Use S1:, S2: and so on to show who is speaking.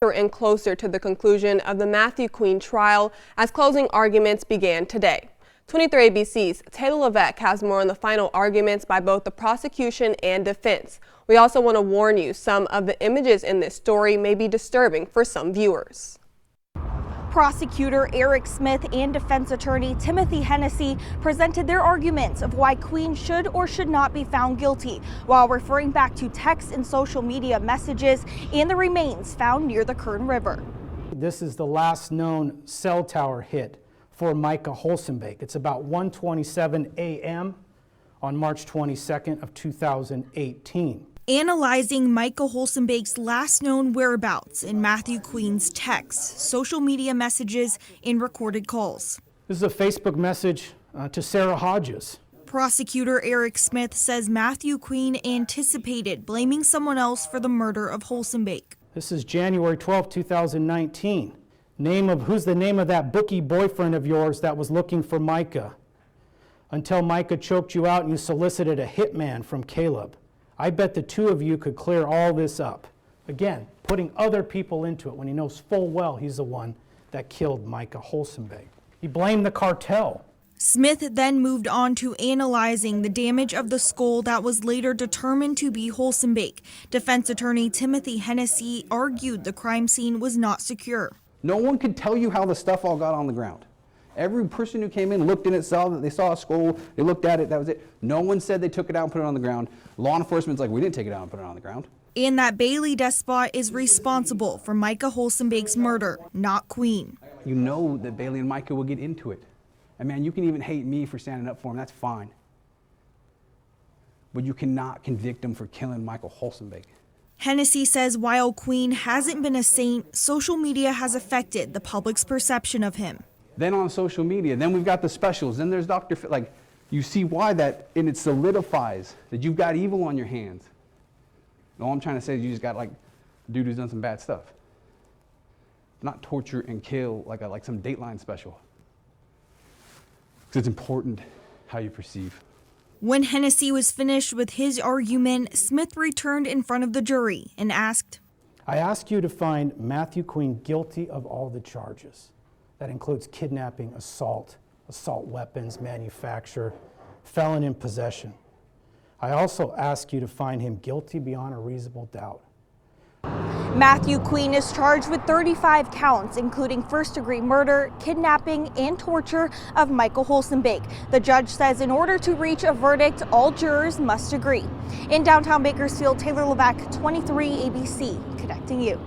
S1: And closer to the conclusion of the Matthew Queen trial as closing arguments began today. 23 ABC's Taylor Levesque has more on the final arguments by both the prosecution and defense. We also want to warn you, some of the images in this story may be disturbing for some viewers.
S2: Prosecutor Eric Smith and defense attorney Timothy Hennessy presented their arguments of why Queen should or should not be found guilty, while referring back to text and social media messages and the remains found near the Kern River.
S3: This is the last known cell tower hit for Micah Holsenbeek. It's about 1:27 a.m. on March 22nd of 2018.
S2: Analyzing Micah Holsenbeek's last known whereabouts in Matthew Queen's texts, social media messages, and recorded calls.
S3: This is a Facebook message to Sarah Hodges.
S2: Prosecutor Eric Smith says Matthew Queen anticipated blaming someone else for the murder of Holsenbeek.
S3: This is January 12, 2019. Who's the name of that bookie boyfriend of yours that was looking for Micah? Until Micah choked you out and you solicited a hitman from Caleb. I bet the two of you could clear all this up. Again, putting other people into it when he knows full well he's the one that killed Micah Holsenbeek. He blamed the cartel.
S2: Smith then moved on to analyzing the damage of the skull that was later determined to be Holsenbeek. Defense attorney Timothy Hennessy argued the crime scene was not secure.
S4: No one could tell you how the stuff all got on the ground. Every person who came in looked in it, saw that they saw a skull, they looked at it, that was it. No one said they took it out and put it on the ground. Law enforcement's like, we didn't take it out and put it on the ground.
S2: And that Bailey Despot is responsible for Micah Holsenbeek's murder, not Queen.
S4: You know that Bailey and Micah will get into it. And man, you can even hate me for standing up for him, that's fine. But you cannot convict him for killing Michael Holsenbeek.
S2: Hennessy says while Queen hasn't been a saint, social media has affected the public's perception of him.
S4: Then on social media, then we've got the specials, then there's Dr. Phil, like, you see why that, and it solidifies that you've got evil on your hands. And all I'm trying to say is you just got like a dude who's done some bad stuff. Not torture and kill like some Dateline special. Because it's important how you perceive.
S2: When Hennessy was finished with his argument, Smith returned in front of the jury and asked,
S3: I ask you to find Matthew Queen guilty of all the charges. That includes kidnapping, assault weapons, manufacture, felon in possession. I also ask you to find him guilty beyond a reasonable doubt.
S2: Matthew Queen is charged with 35 counts, including first-degree murder, kidnapping, and torture of Michael Holsenbeek. The judge says in order to reach a verdict, all jurors must agree. In downtown Bakersfield, Taylor Levesque, 23 ABC, connecting you.